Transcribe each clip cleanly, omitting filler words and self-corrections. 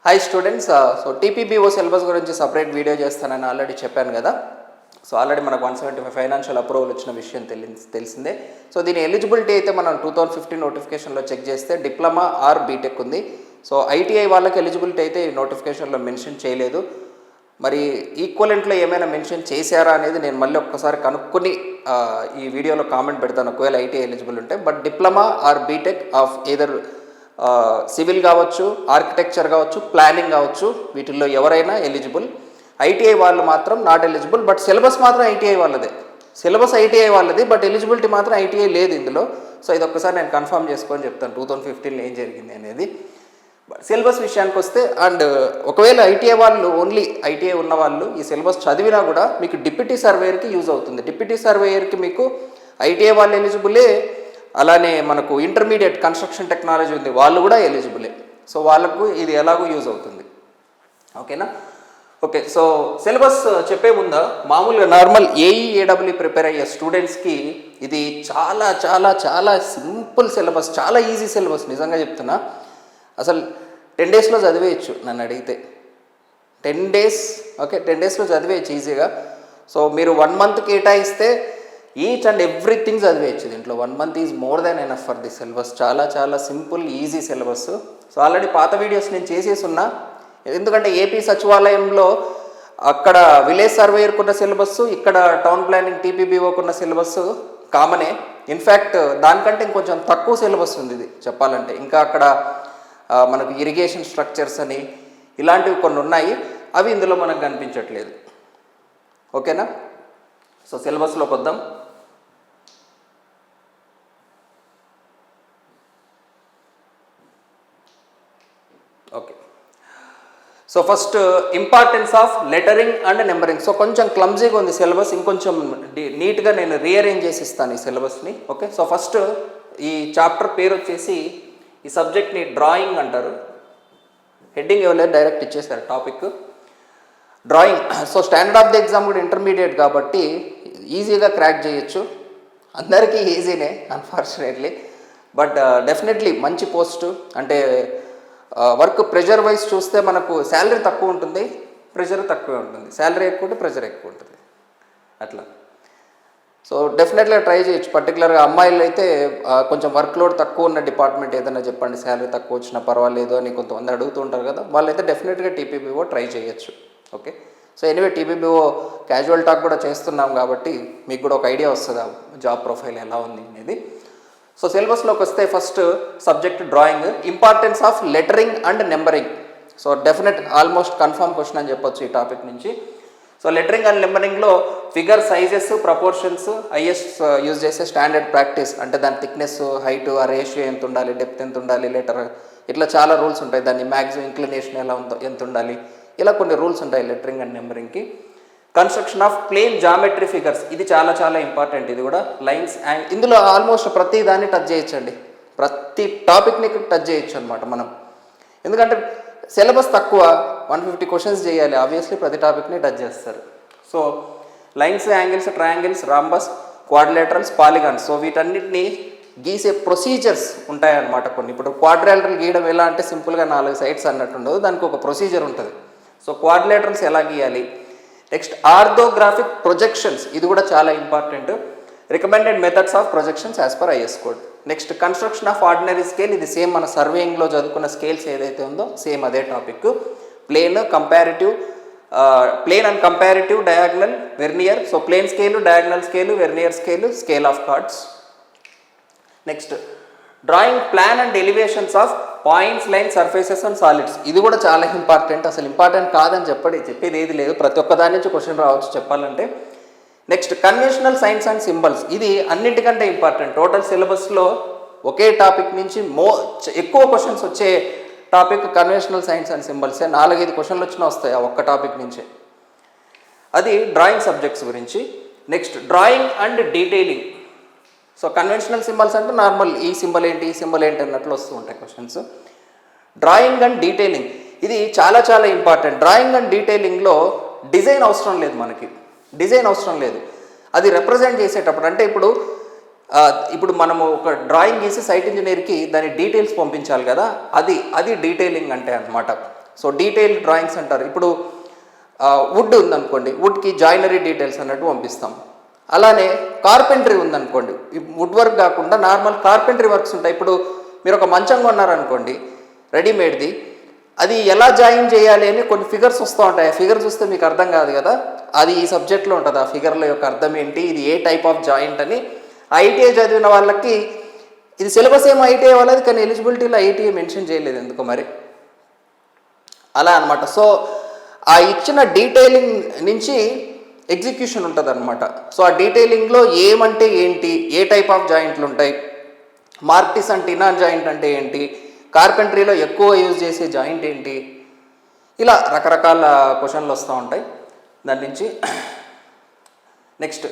Hi students. So TPBO syllabus గురించి separate video చేస్తానని already చెప్పాను కదా. సో ఆల్రెడీ మనకు 175 ఫైనాన్షియల్ అప్రూవల్ వచ్చిన విషయం తెలిసిందే. సో దీని ఎలిజిబిలిటీ అయితే మనం 2015 నోటిఫికేషన్లో చెక్ చేస్తే డిప్లొమా ఆర్ బీటెక్ ఉంది. సో ఐటీఐ వాళ్ళకి ఎలిజిబిలిటీ అయితే ఈ నోటిఫికేషన్లో మెన్షన్ చేయలేదు. మరి ఈక్వలెంట్లో ఏమైనా మెన్షన్ చేశారా అనేది నేను మళ్ళీ ఒక్కసారి కనుక్కొని ఈ వీడియోలో కామెంట్ పెడతాను ఒకవేళ ఐటీఐ ఎలిజిబుల్ ఉంటే. But diploma or BTech of either civil కావచ్చు, ఆర్కిటెక్చర్ కావచ్చు, ప్లానింగ్ కావచ్చు, వీటిల్లో ఎవరైనా ఎలిజిబుల్. ఐటీఐ వాళ్ళు మాత్రం నాట్ ఎలిజిబుల్. బట్ సిలబస్ మాత్రం ఐటీఐ వాళ్ళదే. సిలబస్ ఐటీఐ వాళ్ళది, బట్ ఎలిజిబిలిటీ మాత్రం ఐటీఐ లేదు ఇందులో. సో ఇది ఒక్కసారి నేను కన్ఫర్మ్ చేసుకొని చెప్తాను 2015లో ఏం జరిగింది అనేది. సిలబస్ విషయానికి వస్తే, అండ్ ఒకవేళ ఐటీఐ వాళ్ళు ఓన్లీ ఐటీఐ ఉన్న వాళ్ళు ఈ సిలబస్ చదివినా కూడా మీకు డిప్యూటీ సర్వేయర్కి యూజ్ అవుతుంది. డిప్యూటీ సర్వేయర్కి మీకు ఐటీఐ వాళ్ళు ఎలిజిబులే, అలానే మనకు ఇంటర్మీడియట్ కన్స్ట్రక్షన్ టెక్నాలజీ ఉంది, వాళ్ళు కూడా ఎలిజిబులే. సో వాళ్ళకు ఇది ఎలాగో యూజ్ అవుతుంది. ఓకేనా? ఓకే. సో సిలబస్ చెప్పే ముందా మామూలుగా నార్మల్ ఏఈఏడబ్ల్యూ ప్రిపేర్ అయ్యే స్టూడెంట్స్కి ఇది చాలా చాలా చాలా సింపుల్ సిలబస్, చాలా ఈజీ సిలబస్. నిజంగా చెప్తున్నా, అసలు 10 డేస్లో చదివేయచ్చు నన్ను అడిగితే. 10 డేస్, ఓకే, 10 డేస్లో చదివేయచ్చు ఈజీగా. సో మీరు 1 మంత్ కేటాయిస్తే ఈచ్ అండ్ ఎవ్రీథింగ్ చదివేయచ్చు దీంట్లో. 1 month is more than enough for the syllabus. చాలా చాలా simple easy syllabus. So already పాత వీడియోస్ నేను చేసేసి ఉన్నా. ఎందుకంటే ఏపీ సచివాలయంలో అక్కడ విలేజ్ సర్వేయర్కున్న సిలబస్, ఇక్కడ టౌన్ ప్లానింగ్ టీపీబీఓకున్న సిలబస్ కామనే. ఇన్ఫ్యాక్ట్ దానికంటే ఇంకొంచెం తక్కువ సిలబస్ ఉంది ఇది చెప్పాలంటే. ఇంకా అక్కడ మనకు ఇరిగేషన్ స్ట్రక్చర్స్ అని ఇలాంటివి కొన్ని ఉన్నాయి, అవి ఇందులో మనకు కనిపించట్లేదు. ఓకేనా? సో సిలబస్లోకి వద్దాం. Okay. So first importance of lettering and numbering. So కొంచెం క్లమ్జీగా ఉంది సిలబస్, ఇంకొంచెం నీట్గా నేను రీఅరేంజ్ చేసి ఇస్తాను ఈ సిలబస్ని. ఓకే. సో ఫస్ట్ ఈ చాప్టర్ పేరు వచ్చేసి, ఈ సబ్జెక్ట్ని డ్రాయింగ్ అంటారు. హెడ్డింగ్ ఇవ్వలేదు, డైరెక్ట్ ఇచ్చేసారు topic drawing. So standard of the exam కూడా ఇంటర్మీడియట్ కాబట్టి ఈజీగా క్రాక్ చేయొచ్చు. అందరికీ ఈజీనే అన్ఫార్చునేట్లీ, బట్ డెఫినెట్లీ మంచి పోస్ట్. అంటే వర్క్ ప్రెషర్ వైజ్ చూస్తే మనకు శాలరీ తక్కువ ఉంటుంది, ప్రెషర్ తక్కువే ఉంటుంది. శాలరీ ఎక్కువ ఉంటే ప్రెషర్ ఎక్కువ ఉంటుంది అట్లా. సో డెఫినెట్గా ట్రై చేయొచ్చు. పర్టికులర్గా అమ్మాయిలు అయితే కొంచెం వర్క్ లోడ్ తక్కువ ఉన్న డిపార్ట్మెంట్ ఏదైనా చెప్పండి, శాలరీ తక్కువ వచ్చినా పర్వాలేదు అని కొంతమంది అడుగుతూ ఉంటారు కదా, వాళ్ళైతే డెఫినెట్గా టీపీబీఓ ట్రై చేయొచ్చు. Okay. So anyway TPBO casual talk కూడా చేస్తున్నాం కాబట్టి మీకు కూడా ఒక ఐడియా వస్తుంది జాబ్ ప్రొఫైల్ ఎలా ఉంది అనేది. సో సిలబస్లోకి వస్తే first subject drawing, importance of lettering and numbering. So definite almost confirm question అని చెప్పొచ్చు ఈ టాపిక్ నుంచి. సో లెటరింగ్ అండ్ నెంబరింగ్లో figure sizes, proportions, IS use చేసే స్టాండర్డ్ ప్రాక్టీస్, అంటే దాని థిక్నెస్, హైట్, ఆ రేషియో ఎంత ఉండాలి, డెప్త్ ఎంత ఉండాలి, లెటర్, ఇట్లా చాలా రూల్స్ ఉంటాయి. దాన్ని మ్యాక్సిమం ఇంక్లినేషన్ ఎలా ఎంత ఉండాలి, ఇలా కొన్ని రూల్స్ ఉంటాయి లెటరింగ్ అండ్ నెంబరింగ్కి. Construction of plane geometry figures, ఇది చాలా చాలా ఇంపార్టెంట్. ఇది కూడా లైన్స్ అండ్ ఇందులో ఆల్మోస్ట్ ప్రతి దాన్ని టచ్ చేయొచ్చండి, ప్రతి టాపిక్ని టచ్ చేయొచ్చు అనమాట మనం. ఎందుకంటే సిలబస్ తక్కువ, 150 క్వశ్చన్స్ చేయాలి, ఆబ్వియస్లీ ప్రతి టాపిక్ని టచ్ చేస్తారు. So lines, angles, triangles, rhombus, quadrilaterals, polygons. So వీటన్నిటిని గీసే ప్రొసీజర్స్ ఉంటాయన్నమాట కొన్ని. ఇప్పుడు క్వాడ్రిలేటరల్ గీయడం ఎలా అంటే సింపుల్గా 4 సైడ్స్ అన్నట్టు ఉండదు, దానికి ఒక ప్రొసీజర్ ఉంటుంది. సో క్వాడ్రిలేటరల్స్ ఎలా గీయాలి. నెక్స్ట్ ఆర్థోగ్రాఫిక్ ప్రొజెక్షన్స్, ఇది కూడా చాలా important. Recommended methods of projections as per IS code. Next construction of ordinary scale, ఇది సేమ్ మన సర్వేయింగ్లో చదువుకున్న స్కేల్స్ ఏదైతే ఉందో సేమ్ అదే topic. Plane, comparative, plane and comparative, diagonal, vernier. So plane scale, diagonal scale, vernier scale, scale of chords. Next drawing plan and elevations of points, line, surfaces and solids, ఇది కూడా చాలా important. అసలు important కాదని చెప్పేది ఏది లేదు, ప్రతి ఒక్క దాని నుంచి క్వశ్చన్ రావచ్చు చెప్పాలంటే. Next conventional science and symbols, ఇది అన్నింటికంటే ఇంపార్టెంట్. టోటల్ సిలబస్లో ఒకే టాపిక్ నుంచి ఎక్కువ క్వశ్చన్స్ వచ్చే టాపిక్ కన్వెన్షనల్ సైన్స్ అండ్ సింబల్సే. 4-5 క్వశ్చన్లు వచ్చినా వస్తాయి ఆ ఒక్క టాపిక్ నుంచే. అది డ్రాయింగ్ సబ్జెక్ట్స్ గురించి. Next drawing and detailing. So conventional symbols అంటే నార్మల్ ఈ సింబల్ ఏంటి, ఈ సింబల్ ఏంటి అన్నట్లు వస్తూ ఉంటాయి క్వశ్చన్స్. డ్రాయింగ్ అండ్ డీటెయిలింగ్, ఇది చాలా చాలా ఇంపార్టెంట్. డ్రాయింగ్ అండ్ డీటెయిలింగ్లో డిజైన్ అవసరం లేదు మనకి, డిజైన్ అవసరం లేదు. అది రిప్రజెంట్ చేసేటప్పుడు అంటే ఇప్పుడు మనము ఒక డ్రాయింగ్ గీసి సైట్ ఇంజనీర్కి దాని డీటెయిల్స్ పంపించాలి కదా, అది డీటెయిలింగ్ అంటే అన్నమాట. సో డీటెయిల్ డ్రాయింగ్స్ అంటారు. ఇప్పుడు వుడ్ ఉందనుకోండి, వుడ్కి జాయినరీ డీటెయిల్స్ అన్నట్టు పంపిస్తాం. అలానే కార్పెంటరీ ఉందనుకోండి, వుడ్ వర్క్ కాకుండా నార్మల్ కార్పెంటరీ వర్క్స్ ఉంటాయి. ఇప్పుడు మీరు ఒక మంచం కొన్నారనుకోండి రెడీమేడ్ది, అది ఎలా జాయిన్ చేయాలి అని కొన్ని ఫిగర్స్ వస్తూ ఉంటాయి. ఆ ఫిగర్ చూస్తే మీకు అర్థం కాదు కదా, అది ఈ సబ్జెక్ట్లో ఉంటుంది. ఆ ఫిగర్ల యొక్క అర్థం ఏంటి, ఇది ఏ టైప్ ఆఫ్ జాయింట్ అని. ఐటీఐ చదివిన వాళ్ళకి ఇది సిలబస్ ఏమో ఐటీఐ వాళ్ళది, కానీ ఎలిజిబిలిటీలో ఐటీఐ మెన్షన్ చేయలేదు ఎందుకో మరి, అలా అనమాట. సో ఆ ఇచ్చిన డీటెయిలింగ్ నుంచి ఎగ్జిక్యూషన్ ఉంటుంది అనమాట. సో ఆ డీటెయిలింగ్లో ఏమంటే ఏంటి, ఏ టైప్ ఆఫ్ జాయింట్లు ఉంటాయి, మార్టిస్ అండ్ టినాన్ జాయింట్ అంటే ఏంటి, కార్పెంటరీలో ఎక్కువ యూజ్ చేసే జాయింట్ ఏంటి, ఇలా రకరకాల క్వశ్చన్లు వస్తూ ఉంటాయి దాని నుంచి. Next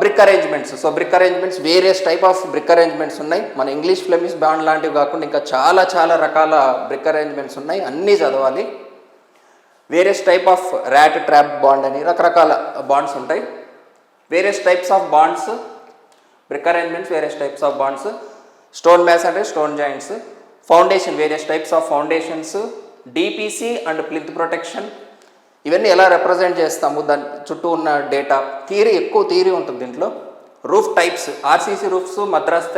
brick arrangements. So brick arrangements, various type of brick arrangements ఉన్నాయి. మన ఇంగ్లీష్ ఫ్లెమిష్ బాండ్ లాంటివి కాకుండా ఇంకా చాలా చాలా రకాల బ్రిక్ అరేంజ్మెంట్స్ ఉన్నాయి, అన్నీ చదవాలి. Various type of rat trap bond అని రకరకాల బాండ్స్ ఉంటాయి. Various types of bonds, brick arrangements, various types of bonds. Stone masonry అంటే stone joints. Foundation, various types of foundations. DPC and plinth protection, ఇవన్నీ ఎలా represent చేస్తాము, దాని చుట్టూ ఉన్న డేటా. థియరీ, ఎక్కువ థియరీ ఉంటుంది దీంట్లో. Roof types, RCC roofs, Madras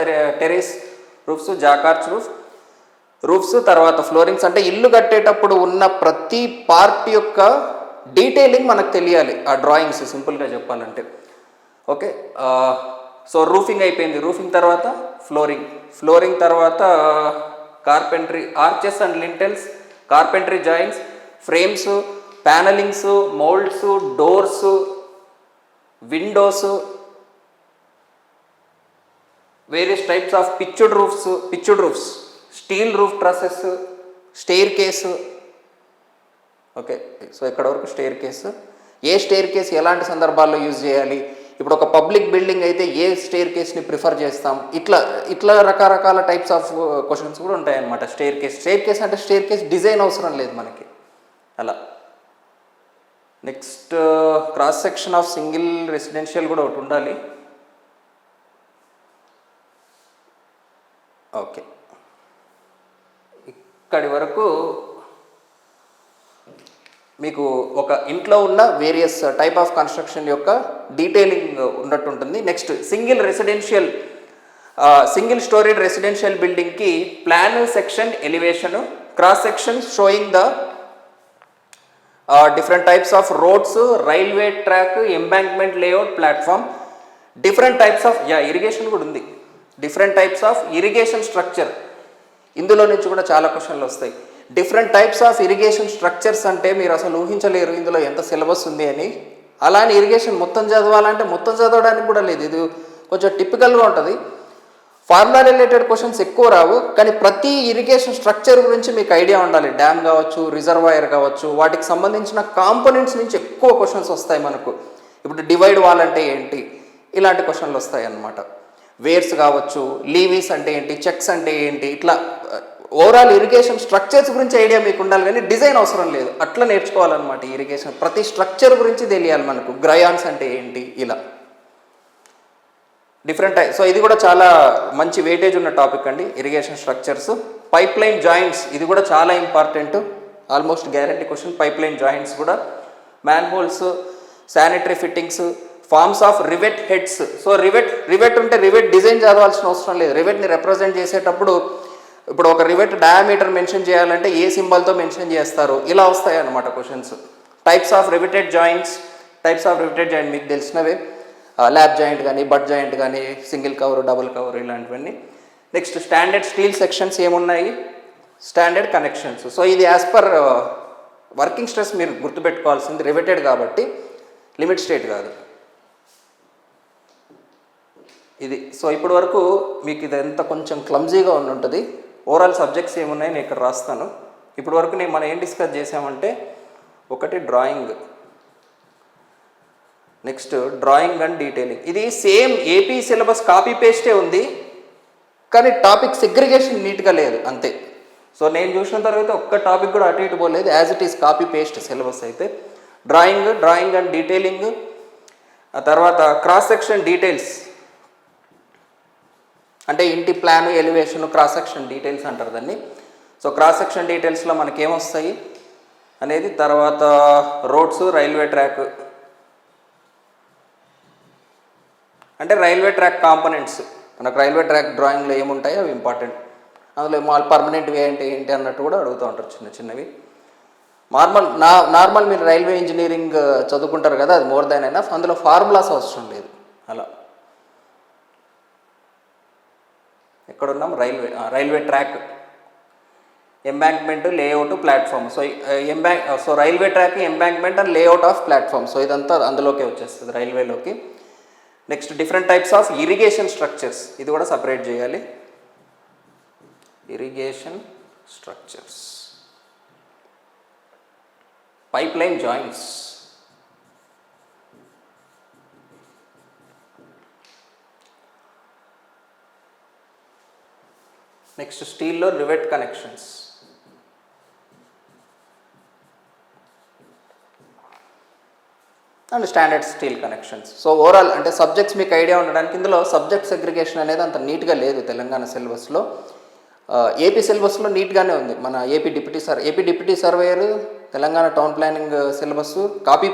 terrace roofs, jack arch roofs. తర్వాత ఫ్లోరింగ్స్, అంటే ఇల్లు కట్టేటప్పుడు ఉన్న ప్రతి పార్ట్ యొక్క డీటెయిలింగ్ మనకు తెలియాలి, ఆ డ్రాయింగ్స్ సింపుల్గా చెప్పాలంటే. ఓకే, సో రూఫింగ్ అయిపోయింది. రూఫింగ్ తర్వాత ఫ్లోరింగ్ తర్వాత carpentry, arches and lintels, carpentry joints, frames, panellings, moulds, doors, windows, various types of pitched roofs, steel roof trusses, staircase. Okay, so ఇక్కడ వరకు స్టెయిర్ కేసు. ఏ staircase ఎలాంటి సందర్భాల్లో use చేయాలి, ఇప్పుడు ఒక పబ్లిక్ బిల్డింగ్ అయితే ఏ స్టెయిర్ కేస్ని ప్రిఫర్ చేస్తాం, ఇట్లా రకరకాల టైప్స్ ఆఫ్ క్వశ్చన్స్ కూడా ఉంటాయన్నమాట. స్టెయిర్ కేస్ అంటే స్టెయిర్ కేస్ డిజైన్ అవసరం లేదు మనకి, అలా. Next cross section of single residential కూడా ఒకటి ఉండాలి. ఓకే, ఇక్కడి వరకు మీకు ఒక ఇంట్లో ఉన్న వేరియస్ టైప్ ఆఫ్ కన్స్ట్రక్షన్ యొక్క డీటెయిలింగ్ ఉన్నట్టుంటుంది. నెక్స్ట్ సింగిల్ స్టోరీడ్ రెసిడెన్షియల్ బిల్డింగ్కి plan, section, elevation, cross section showing the different types of roads, railway track, embankment layout, platform, different types of irrigation కూడా ఉంది. Different types of irrigation structure, ఇందులో నుంచి కూడా చాలా క్వశ్చన్లు వస్తాయి. Different types of irrigation structures అంటే మీరు అసలు ఊహించలేరు ఇందులో ఎంత సిలబస్ ఉంది అని. అలానే ఇరిగేషన్ మొత్తం చదవాలంటే మొత్తం చదవడానికి కూడా లేదు, ఇది కొంచెం టిపికల్గా ఉంటుంది. ఫార్ములా రిలేటెడ్ క్వశ్చన్స్ ఎక్కువ రావు, కానీ ప్రతి ఇరిగేషన్ స్ట్రక్చర్ గురించి మీకు ఐడియా ఉండాలి. డ్యామ్ కావచ్చు, రిజర్వాయర్ కావచ్చు, వాటికి సంబంధించిన కాంపోనెంట్స్ నుంచి ఎక్కువ క్వశ్చన్స్ వస్తాయి మనకు. ఇప్పుడు డివైడ్ వాల్ అంటే ఏంటి, ఇలాంటి క్వశ్చన్లు వస్తాయి అన్నమాట. వేర్స్ కావచ్చు, లీవీస్ అంటే ఏంటి, చెక్స్ అంటే ఏంటి, ఇట్లా ఓవరాల్ ఇరిగేషన్ స్ట్రక్చర్స్ గురించి ఐడియా మీకు ఉండాలి, కానీ డిజైన్ అవసరం లేదు, అట్లా నేర్చుకోవాలన్నమాట. ఇరిగేషన్ ప్రతి స్ట్రక్చర్ గురించి తెలియాలి మనకు. గ్రయాన్స్ అంటే ఏంటి, ఇలా డిఫరెంట్ టైప్. సో ఇది కూడా చాలా మంచి వెయిటేజ్ ఉన్న టాపిక్ అండి, irrigation structures. Pipeline joints, ఇది కూడా చాలా important, almost guarantee question. Pipeline joints కూడా. Manholes, sanitary fittings, forms of rivet heads. So rivet ఉంటే రివెట్ డిజైన్ చదవాల్సిన అవసరం లేదు. రివెట్ని రిప్రజెంట్ చేసేటప్పుడు ఇప్పుడు ఒక రివెట్ డయామీటర్ మెన్షన్ చేయాలంటే ఏ సింబల్తో మెన్షన్ చేస్తారు, ఇలా వస్తాయి అన్నమాట questions. Types of riveted joints మీకు తెలిసినవే, ల్యాబ్ జాయింట్ కానీ, బట్ జాయింట్ కానీ, సింగిల్ కవర్, డబుల్ కవర్, ఇలాంటివన్నీ. నెక్స్ట్ స్టాండర్డ్ స్టీల్ సెక్షన్స్ ఏమున్నాయి, స్టాండర్డ్ కనెక్షన్స్. సో ఇది యాజ్ పర్ వర్కింగ్ స్ట్రెస్ మీరు గుర్తుపెట్టుకోవాల్సింది, రివిటెడ్ కాబట్టి లిమిట్ స్టేట్ కాదు ఇది. సో ఇప్పటి వరకు మీకు ఇదంతా కొంచెం క్లమ్జీగా ఉంటుంది. ఓవరాల్ సబ్జెక్ట్స్ ఏమున్నాయి నేను ఇక్కడ రాస్తాను. ఇప్పటి వరకు మనం ఏం డిస్కస్ చేసామంటే, ఒకటి drawing, next drawing and detailing. ఇది సేమ్ ఏపీ సిలబస్ కాపీ పేస్టే ఉంది, కానీ టాపిక్ సెగ్రిగేషన్ నీట్గా లేదు అంతే. సో నేను చూసిన తర్వాత ఒక్క టాపిక్ కూడా అటు ఇటు పోలేదు, as it is copy paste syllabus అయితే. డ్రాయింగ్ అండ్ డీటెయిలింగ్, ఆ తర్వాత క్రాస్ సెక్షన్ డీటెయిల్స్ అంటే ఇంటి plan, elevation, cross section details అంటారు దాన్ని. సో క్రాస్ సెక్షన్ డీటెయిల్స్లో మనకి ఏమొస్తాయి అనేది, తర్వాత రోడ్స్, రైల్వే ట్రాక్, అంటే రైల్వే ట్రాక్ కాంపోనెంట్స్. మనకు రైల్వే ట్రాక్ డ్రాయింగ్లో ఏముంటాయో అవి ఇంపార్టెంట్. అందులో పర్మనెంట్వి ఏంటి అన్నట్టు కూడా అడుగుతూ ఉంటారు చిన్న చిన్నవి. నార్మల్ మీరు రైల్వే ఇంజనీరింగ్ చదువుకుంటారు కదా, అది మోర్ దాన్ ఎనఫ్. అందులో ఫార్ములాస్ అవసరం లేదు. అలా ఎక్కడున్నాం, railway track, embankment, layout, platform. So railway track, embankment and layout of platform. So ఇదంతా అందులోకే వచ్చేస్తుంది, రైల్వేలోకి. Next different types of irrigation structures, ఇది కూడా సపరేట్ చేయాలి. Irrigation structures, pipeline joints, next స్టీల్లో rivet connections, and standard steel connections. So overall అంటే subjects మీకు ఐడియా ఉండడానికి, ఇందులో సబ్జెక్ట్ సెగ్రిగేషన్ అనేది అంత నీట్గా లేదు తెలంగాణ సిలబస్లో. ఏపీ సిలబస్లో నీట్గానే ఉంది. మన AP deputy surveyor, Telangana town planning syllabus copy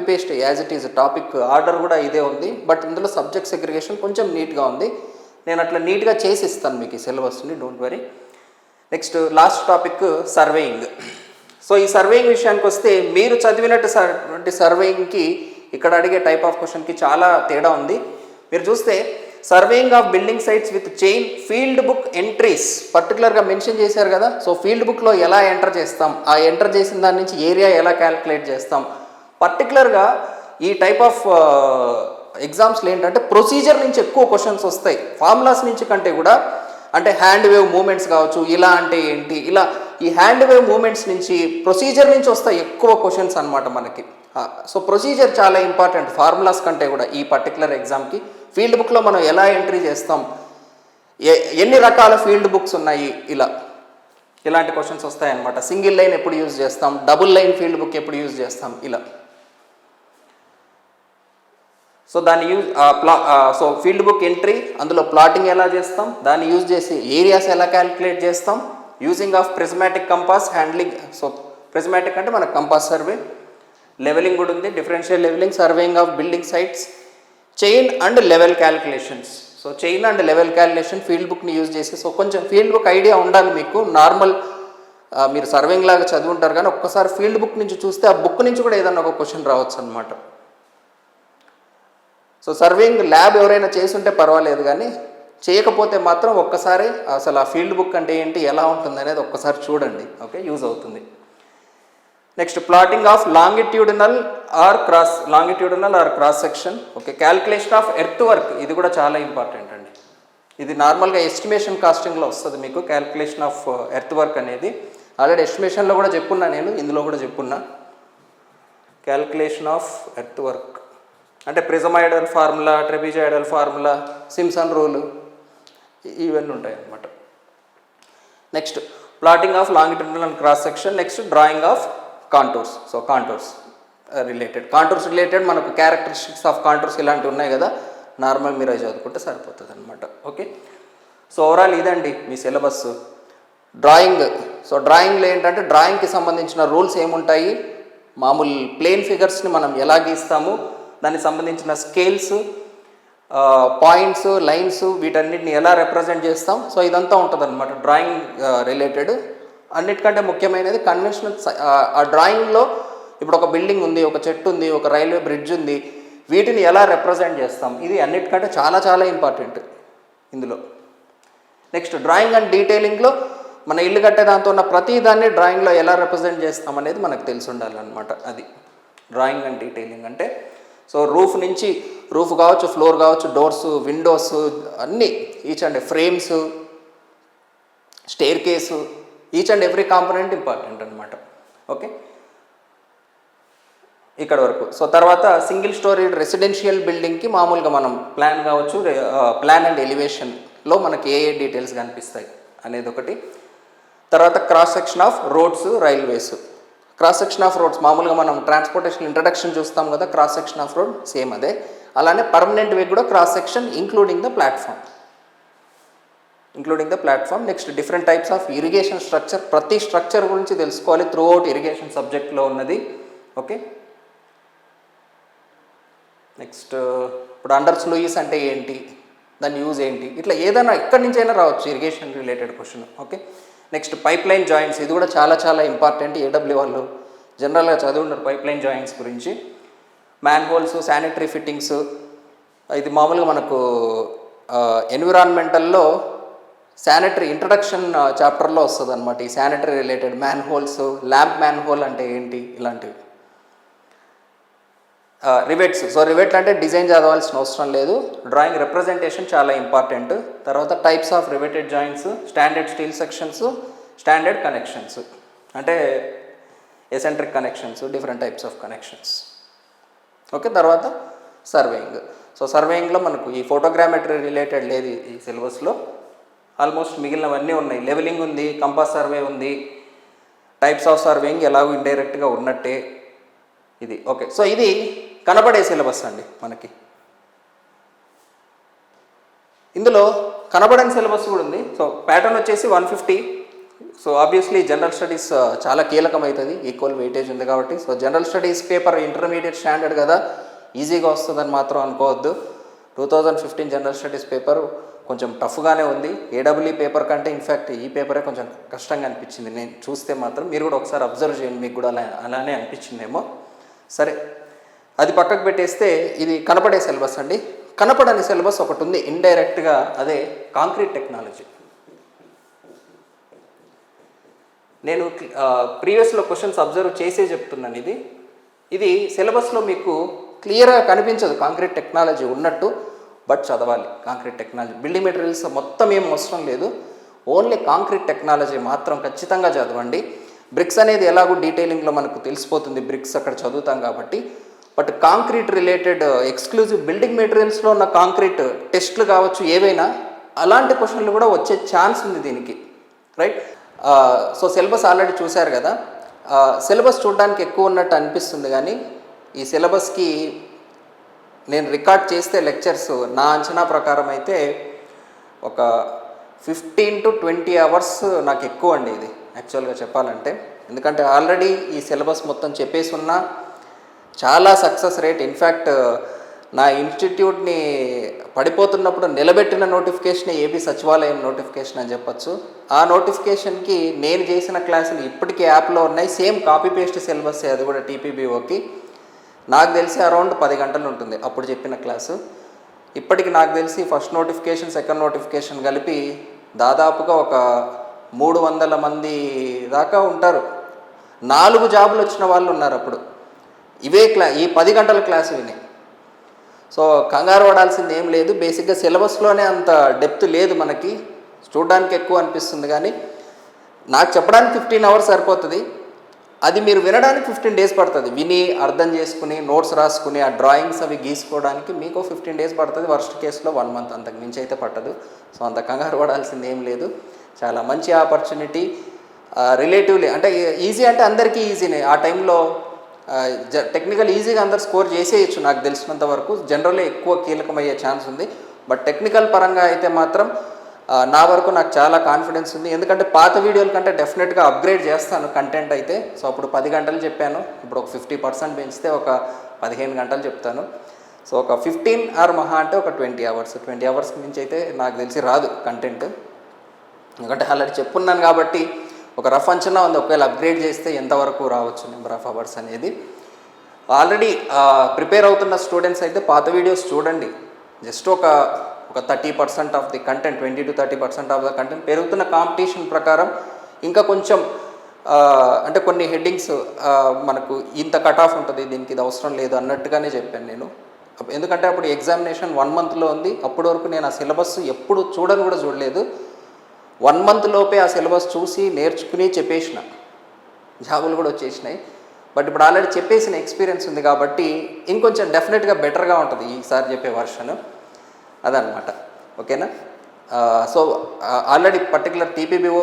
పేస్టే as it is. Topic order కూడా ఇదే ఉంది, బట్ ఇందులో సబ్జెక్ట్ సెగ్రిగేషన్ కొంచెం నీట్గా ఉంది. నేను అట్లా నీట్గా చేసి ఇస్తాను మీకు ఈ సిలబస్ని, don't worry. Next last topic surveying. So ఈ సర్వేయింగ్ విషయానికి వస్తే, మీరు చదివినటువంటి సర్వేయింగ్కి ఇక్కడ అడిగే టైప్ ఆఫ్ క్వశ్చన్కి చాలా తేడా ఉంది. మీరు చూస్తే surveying of building sites with chain, field book entries పర్టికులర్గా మెన్షన్ చేశారు కదా. సో ఫీల్డ్ బుక్లో ఎలా ఎంటర్ చేస్తాం, ఆ ఎంటర్ చేసిన దాని నుంచి ఏరియా ఎలా క్యాలిక్యులేట్ చేస్తాం, పర్టికులర్గా ఈ టైప్ ఆఫ్ ఎగ్జామ్స్లో ఏంటంటే ప్రొసీజర్ నుంచి ఎక్కువ క్వశ్చన్స్ వస్తాయి, ఫార్ములాస్ నుంచి కంటే కూడా. అంటే హ్యాండ్ వేవ్ మూమెంట్స్ కావచ్చు, ఇలా అంటే ఏంటి, ఇలా ఈ హ్యాండ్ వేవ్ మూమెంట్స్ నుంచి, ప్రొసీజర్ నుంచి వస్తాయి ఎక్కువ క్వశ్చన్స్ అనమాట మనకి. సో ప్రొసీజర్ చాలా ఇంపార్టెంట్ ఫార్ములాస్ కంటే కూడా ఈ పర్టికులర్ ఎగ్జామ్కి. ఫీల్డ్ బుక్లో మనం ఎలా ఎంట్రీ చేస్తాం, ఎన్ని రకాల ఫీల్డ్ బుక్స్ ఉన్నాయి, ఇలాంటి క్వశ్చన్స్ వస్తాయన్నమాట. సింగిల్ లైన్ ఎప్పుడు యూజ్ చేస్తాం, డబుల్ లైన్ ఫీల్డ్ బుక్ ఎప్పుడు యూజ్ చేస్తాం, ఇలా. సో దాన్ని సో ఫీల్డ్ బుక్ ఎంట్రీ, అందులో ప్లాటింగ్ ఎలా చేస్తాం, దాన్ని యూజ్ చేసి ఏరియాస్ ఎలా క్యాలిక్యులేట్ చేస్తాం, using of prismatic compass handling. So prismatic అంటే మనకు కంపాస్ సర్వే, లెవెలింగ్ కూడా ఉంది, differential levelling, surveying of building sites, chain and level calculations. So chain and level calculation field బుక్ని యూజ్ చేసి. సో కొంచెం ఫీల్డ్ బుక్ ఐడియా ఉండాలి మీకు. Normal మీరు సర్వేయింగ్ లాగా చదువుంటారు, కానీ ఒక్కసారి ఫీల్డ్ బుక్ నుంచి చూస్తే ఆ బుక్ నుంచి కూడా ఏదన్నా ఒక క్వశ్చన్ రావచ్చు అనమాట. సో సర్వేయింగ్ ల్యాబ్ ఎవరైనా చేసుంటే పర్వాలేదు, కానీ చేయకపోతే మాత్రం ఒక్కసారి అసలు ఆ ఫీల్డ్ బుక్ అంటే ఏంటి, ఎలా ఉంటుంది అనేది ఒక్కసారి చూడండి. ఓకే, యూజ్ అవుతుంది. Next plotting of longitudinal or cross section. Okay, calculation of earthwork, ఇది కూడా చాలా ఇంపార్టెంట్ అండి. ఇది నార్మల్గా ఎస్టిమేషన్ కాస్టింగ్లో వస్తుంది మీకు, క్యాల్కులేషన్ ఆఫ్ ఎర్త్ వర్క్ అనేది. ఆల్రెడీ ఎస్టిమేషన్లో కూడా చెప్పున్నా నేను, ఇందులో కూడా చెప్పున్నా. క్యాల్కులేషన్ ఆఫ్ ఎర్త్ వర్క్ అంటే prismoidal formula, trapezoidal formula, Simpson rule, ఇవన్నీ ఉంటాయి అన్నమాట. Next plotting of longitudinal and cross section. Next drawing of contours. So contours related మనకు క్యారెక్టరిస్టిక్స్ ఆఫ్ కాంటూర్స్ ఇలాంటివి ఉన్నాయి కదా, నార్మల్ మీరు అవి చదువుకుంటే సరిపోతుంది అనమాట. ఓకే, సో ఓవరాల్ ఇదండి మీ సిలబస్. డ్రాయింగ్. సో డ్రాయింగ్లో ఏంటంటే డ్రాయింగ్కి సంబంధించిన రూల్స్ ఏముంటాయి, మామూలు ప్లేన్ ఫిగర్స్ని మనం ఎలా గీస్తాము, దానికి సంబంధించిన స్కేల్స్, పాయింట్స్, లైన్స్, వీటన్నిటిని ఎలా రిప్రజెంట్ చేస్తాం. సో ఇదంతా ఉంటుంది అనమాట డ్రాయింగ్ రిలేటెడ్. అన్నిటికంటే ముఖ్యమైనది కన్వెన్షనల్. ఆ డ్రాయింగ్లో ఇప్పుడు ఒక బిల్డింగ్ ఉంది, ఒక చెట్టు ఉంది, ఒక రైల్వే బ్రిడ్జ్ ఉంది, వీటిని ఎలా రిప్రజెంట్ చేస్తాం, ఇది అన్నిటికంటే చాలా చాలా ఇంపార్టెంట్ ఇందులో. నెక్స్ట్ డ్రాయింగ్ అండ్ డీటెయిలింగ్లో మన ఇల్లు కట్టే దాంతో ఉన్న ప్రతి దాన్ని డ్రాయింగ్లో ఎలా రిప్రజెంట్ చేస్తాం అనేది మనకు తెలిసి ఉండాలన్నమాట. అది డ్రాయింగ్ అండ్ డీటెయిలింగ్ అంటే. సో రూఫ్ కావచ్చు, ఫ్లోర్ కావచ్చు, డోర్స్, విండోస్ అన్నీ, each and frames, staircase, each and every component important అనమాట. ఓకే, ఇక్కడ వరకు. సో తర్వాత సింగిల్ స్టోరీ రెసిడెన్షియల్ బిల్డింగ్కి మామూలుగా మనం ప్లాన్ కావచ్చు, ప్లాన్ అండ్ ఎలివేషన్లో మనకి ఏ డీటెయిల్స్ కనిపిస్తాయి అనేది ఒకటి. తర్వాత cross section of roads, railways. Cross section of roads మామూలుగా మనం ట్రాన్స్పోర్టేషన్ ఇంట్రడక్షన్ చూస్తాం కదా, cross section of road same అదే. అలానే పర్మనెంట్ వే కూడా cross section including the platform. Including the platform. Next different types of irrigation structure, ప్రతి structure గురించి తెలుసుకోవాలి త్రూ అవుట్ ఇరిగేషన్ సబ్జెక్ట్లో ఉన్నది. ఓకే, నెక్స్ట్ ఇప్పుడు అండర్ స్లూయిస్ అంటే ఏంటి, దాని యూజ్ ఏంటి, ఇట్లా ఏదైనా ఎక్కడి నుంచి అయినా రావచ్చు irrigation related question. Okay, next pipe line joints, ఇది కూడా చాలా చాలా ఇంపార్టెంట్. ఏడబ్ల్యూ వాళ్ళు జనరల్గా చదివి ఉన్నారు పైప్ లైన్ జాయింట్స్ గురించి. మ్యాన్ హోల్స్, శానిటరీ ఫిట్టింగ్స్, ఇది మామూలుగా మనకు ఎన్విరాన్మెంటల్లో శానిటరీ ఇంట్రడక్షన్ చాప్టర్లో వస్తుంది అనమాట. ఈ sanitary related manholes, lamp manhole అంటే ఏంటి, ఇలాంటివి. రివెట్స్, సో రివెట్ అంటే డిజైన్ చదవాల్సిన అవసరం లేదు, డ్రాయింగ్ రిప్రజెంటేషన్ చాలా ఇంపార్టెంట్. తర్వాత types of riveted joints, standard steel sections, standard connections అంటే eccentric connections, different types of connections. Okay, తర్వాత సర్వేయింగ్. సో సర్వేయింగ్లో మనకు ఈ ఫోటోగ్రామెట్రీ రిలేటెడ్ లేదు ఈ సిలబస్లో, ఆల్మోస్ట్ మిగిలినవన్నీ ఉన్నాయి. లెవెలింగ్ ఉంది, కంపాస్ సర్వే ఉంది, టైప్స్ ఆఫ్ సర్వేయింగ్ ఎలాగో ఇండైరెక్ట్గా ఉన్నట్టే ఇది. ఓకే, సో ఇది కనబడే సిలబస్ అండి మనకి. ఇందులో కనబడని సిలబస్ కూడా ఉంది. సో ప్యాటర్న్ వచ్చేసి 150. సో ఆబ్వియస్లీ జనరల్ స్టడీస్ చాలా కీలకమవుతుంది, ఈక్వల్ వెయిటేజ్ ఉంది కాబట్టి. So general studies paper intermediate standard కదా, ఈజీగా వస్తుందని మాత్రం అనుకోవద్దు. 2015 జనరల్ స్టడీస్ పేపర్ కొంచెం టఫ్గానే ఉంది. ఏడబ్ల్యూ పేపర్ కంటే ఇన్ఫ్యాక్ట్ ఈ పేపరే కొంచెం కష్టంగా అనిపించింది నేను చూస్తే మాత్రం. మీరు కూడా ఒకసారి అబ్జర్వ్ చేయండి, మీకు కూడా అలానే అనిపించిందేమో. సరే, అది పక్కకు పెట్టేస్తే ఇది కనపడే సిలబస్ అండి. కనపడని సిలబస్ ఒకటి ఉంది ఇండైరెక్ట్గా, అదే కాంక్రీట్ టెక్నాలజీ. నేను ప్రీవియస్లో క్వశ్చన్స్ అబ్జర్వ్ చేసే చెప్తున్నాను. ఇది సిలబస్లో మీకు క్లియర్గా కనిపించదు కాంక్రీట్ టెక్నాలజీ ఉన్నట్టు, బట్ చదవాలి. కాంక్రీట్ టెక్నాలజీ, బిల్డింగ్ మెటీరియల్స్ మొత్తం ఏం అవసరం లేదు, ఓన్లీ కాంక్రీట్ టెక్నాలజీ మాత్రం ఖచ్చితంగా చదవండి. బ్రిక్స్ అనేది ఎలాగో డీటెయిలింగ్లో మనకు తెలిసిపోతుంది, బ్రిక్స్ అక్కడ చదువుతాం కాబట్టి. But concrete related exclusive building మెటీరియల్స్లో ఉన్న కాంక్రీట్ టెస్ట్లు కావచ్చు, ఏవైనా అలాంటి క్వశ్చన్లు కూడా వచ్చే ఛాన్స్ ఉంది దీనికి, రైట్? సో సిలబస్ ఆల్రెడీ చూశారు కదా. సిలబస్ చూడడానికి ఎక్కువ ఉన్నట్టు అనిపిస్తుంది, కానీ ఈ సిలబస్కి నేను రికార్డ్ చేస్తే లెక్చర్స్ నా అంచనా ప్రకారం అయితే ఒక 15 to 20 hours నాకు ఎక్కువ అండి ఇది యాక్చువల్గా చెప్పాలంటే. ఎందుకంటే ఆల్రెడీ ఈ సిలబస్ మొత్తం చెప్పేసి ఉన్నా, చాలా సక్సెస్ రేట్. ఇన్ఫ్యాక్ట్ నా ఇన్స్టిట్యూట్ని పడిపోతున్నప్పుడు నిలబెట్టిన నోటిఫికేషన్ ఏపీ సచివాలయం నోటిఫికేషన్ అని చెప్పచ్చు. ఆ నోటిఫికేషన్కి నేను చేసిన క్లాసులు ఇప్పటికీ యాప్లో ఉన్నాయి, సేమ్ కాపీ పేస్ట్ సిలబస్, అది కూడా టీపీబీఓకి. నాకు తెలిసి అరౌండ్ 10 గంటలు ఉంటుంది అప్పుడు చెప్పిన క్లాసు. ఇప్పటికి నాకు తెలిసి ఫస్ట్ నోటిఫికేషన్, సెకండ్ నోటిఫికేషన్ కలిపి దాదాపుగా ఒక 300 మంది దాకా ఉంటారు. 4 జాబులు వచ్చిన వాళ్ళు ఉన్నారు అప్పుడు ఈ 10 గంటల క్లాసు విని. సో కంగారు పడాల్సింది ఏం లేదు. బేసిక్గా సిలబస్లోనే అంత డెప్త్ లేదు మనకి, చూడడానికి ఎక్కువ అనిపిస్తుంది, కానీ నాకు చెప్పడానికి 15 hours సరిపోతుంది. అది మీరు వినడానికి 15 days పడుతుంది. విని అర్థం చేసుకుని నోట్స్ రాసుకుని ఆ డ్రాయింగ్స్ అవి గీసుకోవడానికి మీకు 15 days పడుతుంది. వర్స్ట్ కేసులో 1 month, అంతకు మించి అయితే పట్టదు. సో అంత కంగారు పడాల్సింది ఏం లేదు. చాలా మంచి ఆపర్చునిటీ. రిలేటివ్లీ అంటే ఈజీ అంటే అందరికీ ఈజీనే. ఆ టైంలో టెక్నికల్ ఈజీగా అందరు స్కోర్ చేసేయచ్చు నాకు తెలిసినంత వరకు. జనరల్లీ ఎక్కువ కీలకమయ్యే ఛాన్స్ ఉంది. బట్ టెక్నికల్ పరంగా అయితే మాత్రం నా వరకు నాకు చాలా కాన్ఫిడెన్స్ ఉంది. ఎందుకంటే పాత వీడియోల కంటే డెఫినెట్గా అప్గ్రేడ్ చేస్తాను కంటెంట్ అయితే. సో అప్పుడు 10 గంటలు చెప్పాను, ఇప్పుడు ఒక 50% పెంచితే ఒక 15 గంటలు చెప్తాను. సో ఒక 15 or మహా అంటే ఒక 20 hours, 20 hours మించి అయితే నాకు తెలిసి రాదు కంటెంట్. ఎందుకంటే ఆల్రెడీ చెప్పున్నాను కాబట్టి ఒక రఫ్ అంచనా ఉంది, ఒకవేళ అప్గ్రేడ్ చేస్తే ఎంతవరకు రావచ్చు నెంబర్ ఆఫ్ అవర్స్ అనేది. ఆల్రెడీ ప్రిపేర్ అవుతున్న స్టూడెంట్స్ అయితే పాత వీడియోస్ చూడండి. జస్ట్ ఒక 30% of the content, 20 to 30% of the content. పెరుగుతున్న కాంపిటీషన్ ప్రకారం ఇంకా కొంచెం అంటే కొన్ని హెడ్డింగ్స్ మనకు ఇంత కట్ ఆఫ్ ఉంటుంది, దీనికి ఇది అవసరం లేదు అన్నట్టుగానే చెప్పాను నేను. ఎందుకంటే అప్పుడు ఎగ్జామినేషన్ 1 monthలో ఉంది. అప్పటి వరకు నేను ఆ సిలబస్ ఎప్పుడు చూడలేదు. 1 month లోపే ఆ సిలబస్ చూసి నేర్చుకుని చెప్పేసిన, జాబులు కూడా వచ్చేసినాయి. బట్ ఇప్పుడు ఆల్రెడీ చెప్పేసిన ఎక్స్పీరియన్స్ ఉంది కాబట్టి ఇంకొంచెం డెఫినెట్గా బెటర్గా ఉంటుంది ఈసారి చెప్పే వర్షన్, అదనమాట. ఓకేనా? So already particular TPBO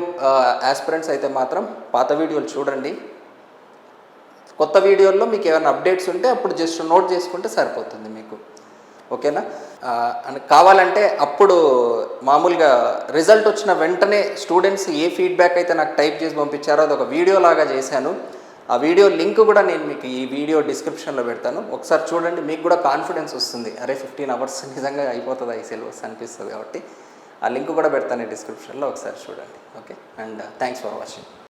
aspirants అయితే మాత్రం పాత వీడియోలు చూడండి. కొత్త వీడియోల్లో మీకు ఏమైనా అప్డేట్స్ ఉంటే అప్పుడు జస్ట్ నోట్ చేసుకుంటే సరిపోతుంది మీకు. ఓకేనా? అండ్ కావాలంటే అప్పుడు మామూలుగా రిజల్ట్ వచ్చిన వెంటనే స్టూడెంట్స్ ఏ ఫీడ్బ్యాక్ అయితే నాకు టైప్ చేసి పంపించారో అది ఒక వీడియో లాగా చేశాను. ఆ వీడియో లింక్ కూడా నేను మీకు ఈ వీడియో డిస్క్రిప్షన్లో పెడతాను. ఒకసారి చూడండి, మీకు కూడా కాన్ఫిడెన్స్ వస్తుంది. అరే 15 hours నిజంగా అయిపోతుందా ఈ సిలబస్ అనిపిస్తుంది. కాబట్టి ఆ లింక్ కూడా పెడతాను డిస్క్రిప్షన్లో, ఒకసారి చూడండి. Okay, and thanks for watching.